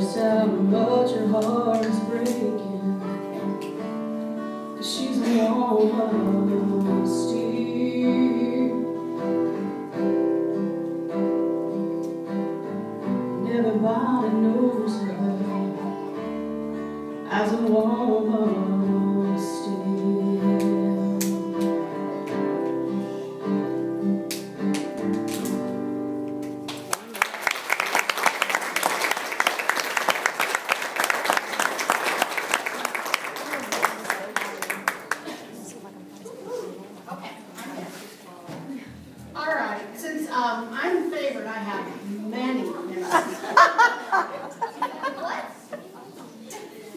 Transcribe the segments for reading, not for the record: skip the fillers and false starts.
just how much her heart is breaking, 'cause she's a woman of steel. And everybody knows her as a woman of steel. I'm the favorite. I have many memories.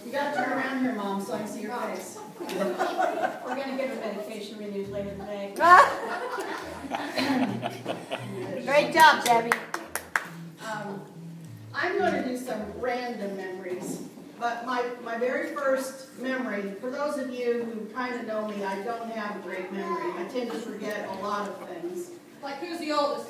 You got to turn around here, Mom, so I can see your face. We're going to give her medication renewed later today. Great job, Debbie. I'm going to do some random memories. But my very first memory, for those of you who kind of know me, I don't have a great memory. I tend to forget a lot of things. Like, who's the oldest?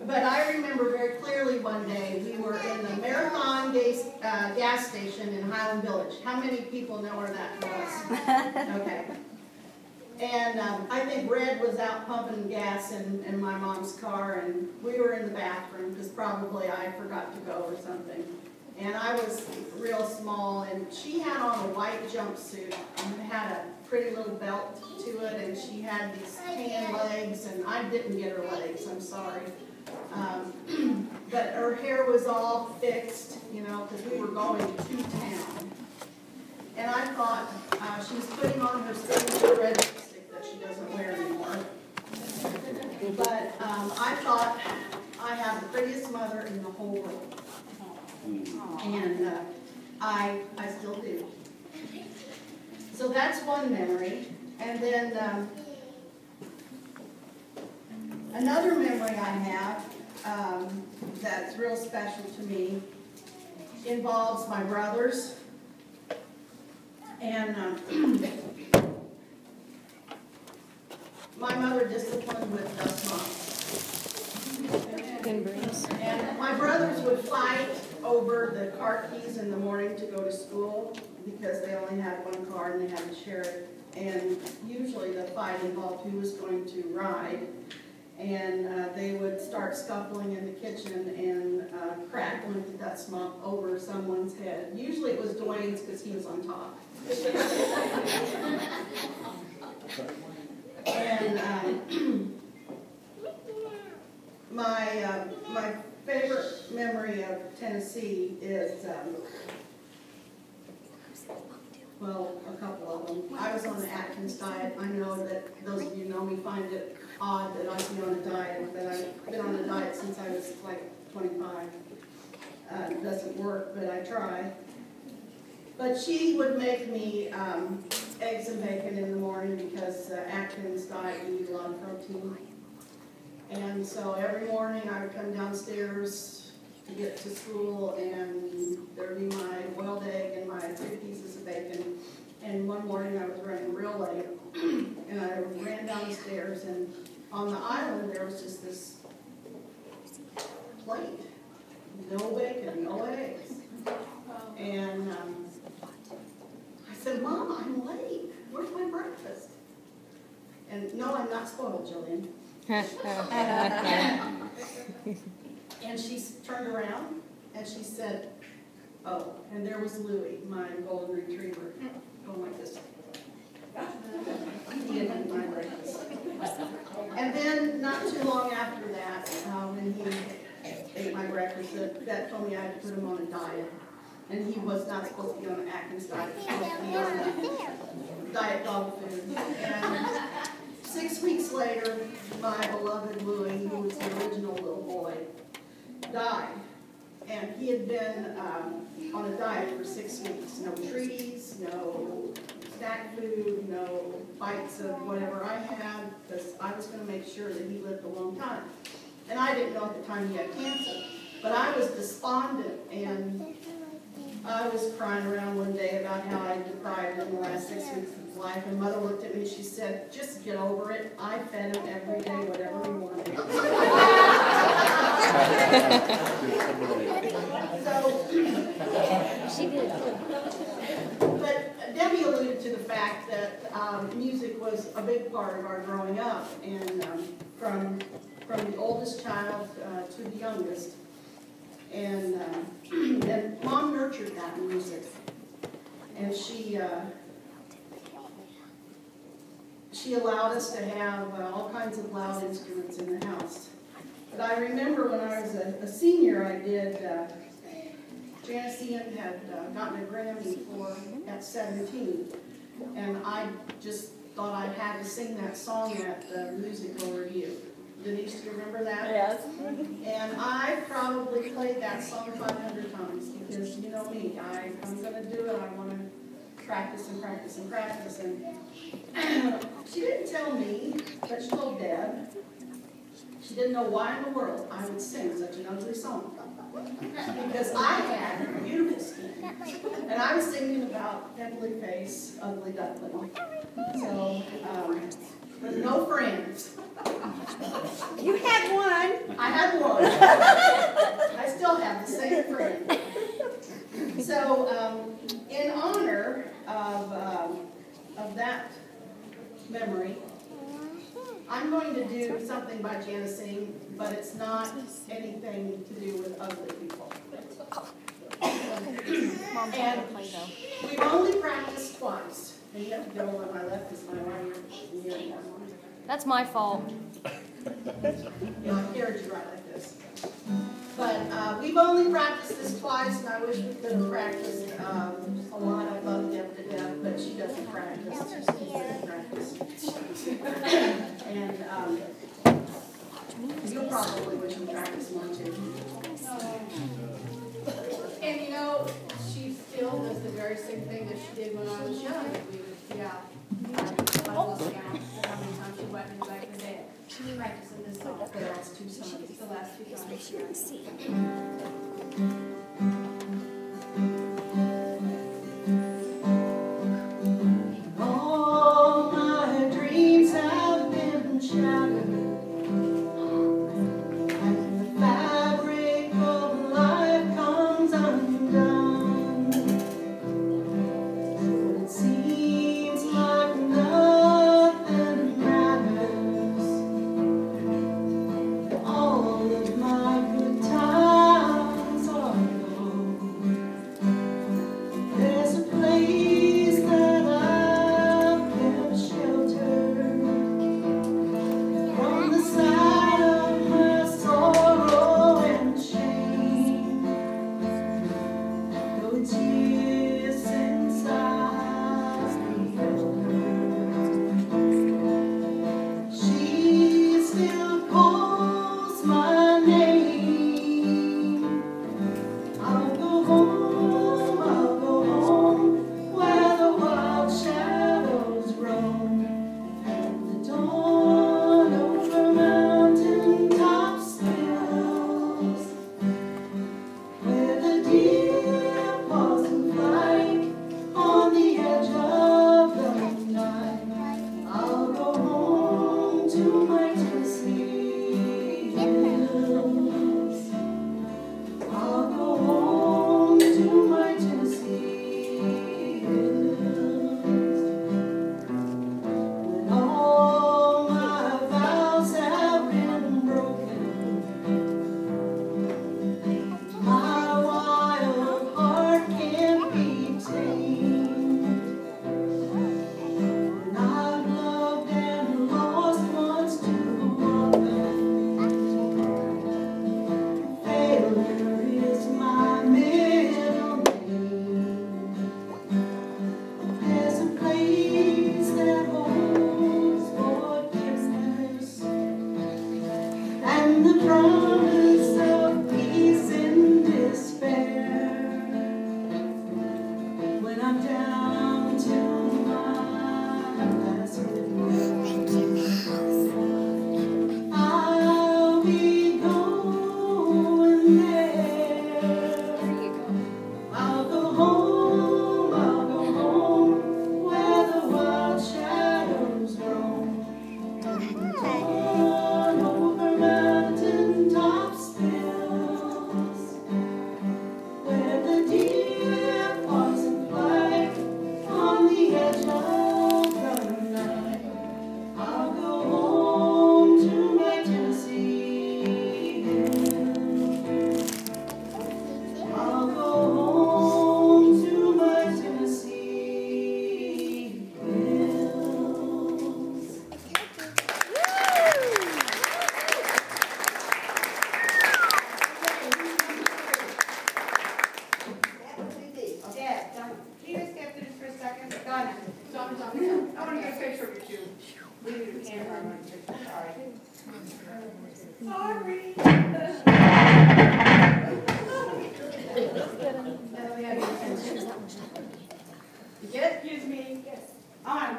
But I remember very clearly one day we were in the Marathon gas station in Highland Village. How many people know where that was? Okay. And I think Red was out pumping gas in my mom's car, and we were in the bathroom because probably I forgot to go or something. And I was real small, and she had on a white jumpsuit and had a pretty little belt to it, and she had these tan legs, and I didn't get her legs, I'm sorry. But her hair was all fixed, you know, because we were going to town. And I thought she was putting on her signature red lipstick that she doesn't wear anymore. But I thought I have the prettiest mother in the whole world. And I still do. So that's one memory. And then another memory I have that's real special to me involves my brothers. And my mother disciplined with dust mops. And my brothers would fight over the car keys in the morning to go to school because they only had one car and they had to share it. And usually the fight involved who was going to ride. And they would start scuffling in the kitchen and crackling the dust mop over someone's head. Usually it was Dwayne's because he was on top. And my favorite memory of Tennessee is, well, a couple of them. I was on the Atkins diet. I know that those of you know me find it odd that I'd be on a diet, but I've been on a diet since I was like 25. It doesn't work, but I try. But she would make me eggs and bacon in the morning because Atkins diet, you eat a lot of protein. And so every morning I would come downstairs to get to school, and there'd be my boiled egg and my 3 pieces of bacon. And one morning I was running real late, and I ran down the stairs, and on the island there was just this plate. No bacon, no eggs. And I said, Mom, I'm late. Where's my breakfast? And no, I'm not spoiled, Jillian. And she turned around and she said, oh, and there was Louie, my golden retriever, going like this. He didn't eat my breakfast. And then, not too long after that, when he ate my breakfast, that told me I had to put him on a diet. And he was not supposed to be on an Atkins diet. He was supposed to be on a diet dog food. And 6 weeks later, my beloved Louie, who was the original little boy, died. And he had been on a diet for 6 weeks. No treats, no snack food, no bites of whatever I had, because I was going to make sure that he lived a long time. And I didn't know at the time he had cancer. But I was despondent, and I was crying around one day about how I deprived him the last 6 weeks of his life. And Mother looked at me and she said, just get over it. I fed him every day, whatever he wanted. She did. But Debbie alluded to the fact that music was a big part of our growing up, and from the oldest child to the youngest. And Mom nurtured that music, and she allowed us to have all kinds of loud instruments in the house. But I remember when I was a senior, I did, Janice Ian had gotten a Grammy at 17, and I just thought I had to sing that song at the musical review. Denise, do you remember that? Yes. And I probably played that song 500 times, because you know me, I'm going to do it, I want to practice and practice and practice. And she didn't tell me, but she told Dad. She didn't know why in the world I would sing such an ugly song. Because I had beautiful skin. And I was singing about pimply face, ugly duckling. So, with no friends. You had one. I had one. I still have the same friend. So, in honor of that memory, I'm going to do something by Janice Ian, but it's not anything to do with ugly people. And we've only practiced twice. And you have to go over my left because my right ear. That's my fault. You know, I carried you right like this. But we've only practiced this twice, and I wish we could have practiced a lot. I love Deb to death, but she doesn't practice. She doesn't practice. And you'll probably wish you practiced more too. And you know, she still does the very same thing that she did when I was young. I lost count how many times she went me back in the day. Practicing this song. The last two songs. The last two times. All my dreams have been shattered, and the fabric of life comes undone. But it seems like nothing matters. All of my good times are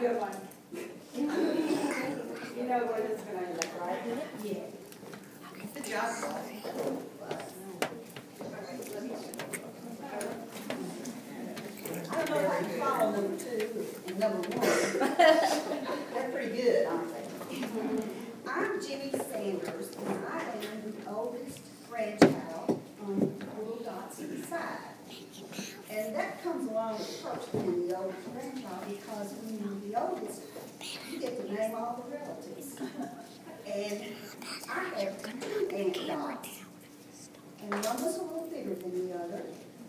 good one. You know where this is gonna end up, right? Yeah. Good job. I don't know if I can follow number 2 and number 1. They're pretty good, aren't they? I'm Jimmy Sanders, and I am the oldest grandchild on Little Dotson's side. And that comes along with perks being the oldest grandchild, because when you're the oldest, you get to name all the relatives. And I have 2 Aunt Dots, and one was a little bigger than the other,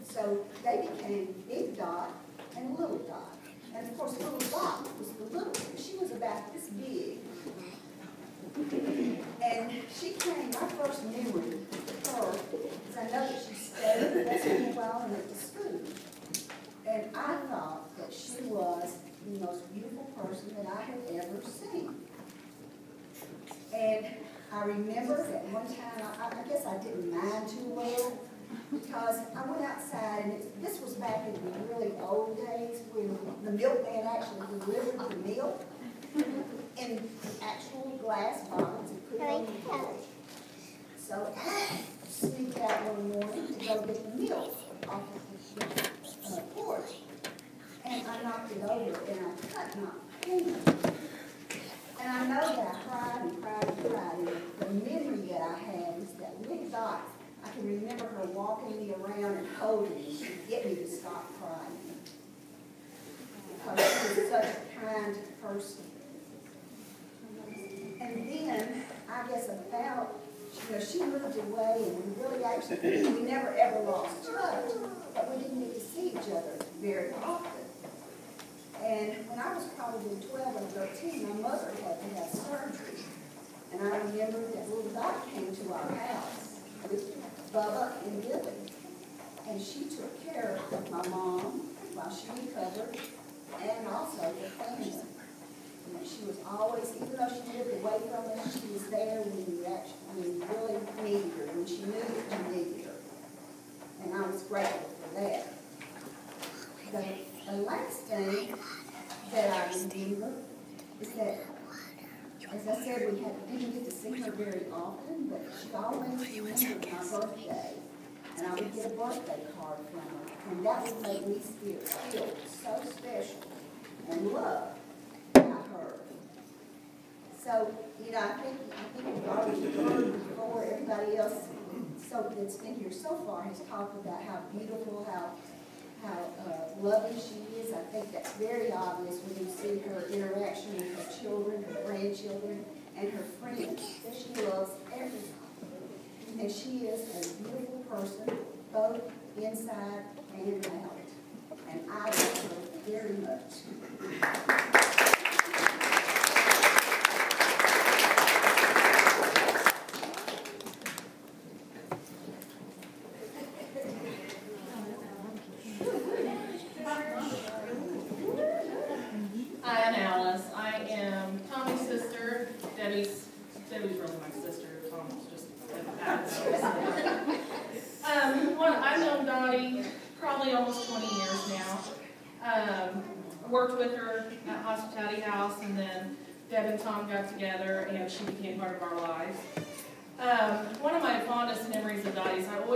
so they became Big Dot and Little Dot. And of course, Little Dot was the littlest. She was about this big. And she came, my first memory of her, because I know that she stayed with us for a while and went to school. And I thought that she was the most beautiful person that I had ever seen. And I remember that one time, I guess I didn't mind too well, because I went outside, and this was back in the really old days when the milkman actually delivered the milk in actual glass bottles and put it on the porch. So I sneaked out one morning to go get the milk off of the porch, and I knocked it over, and I cut my finger. And I know that I cried and cried and cried, and the memory that I had is that Big Dot, I can remember her walking me around and holding me to get me to stop crying. Because she was such a kind person. And then, I guess about, she moved away, and we never ever lost touch, but we didn't get to see each other very often. And when I was probably 12 or 13, my mother had to have surgery. And I remember that Little Dot came to our house with Bubba and Billy. And she took care of my mom while she recovered, and also the family. And she was always, even though she lived away from us, she was there when you actually, really needed her, when she knew that you needed her. And I was grateful for that. The last thing that I remember is that, as I said, we didn't get to see her very often, but she always remembered my birthday, and I would get a birthday card from her, and that would make me feel so special and loved by her. So, I think we've already heard before, everybody else that's been here so far has talked about how beautiful, how loving she is. I think that's very obvious when you see her interaction with her children, her grandchildren, and her friends, that she loves everyone. And she is a beautiful person, both inside and out. And I love her very much. Hi, I'm Alice. I am Tommy's sister. Debbie's really my sister. Tommy's just I've known Dottie probably almost 20 years now. Worked with her at Hospitality House, and then Deb and Tom got together, and she became part of our lives. One of my fondest memories of Dottie's,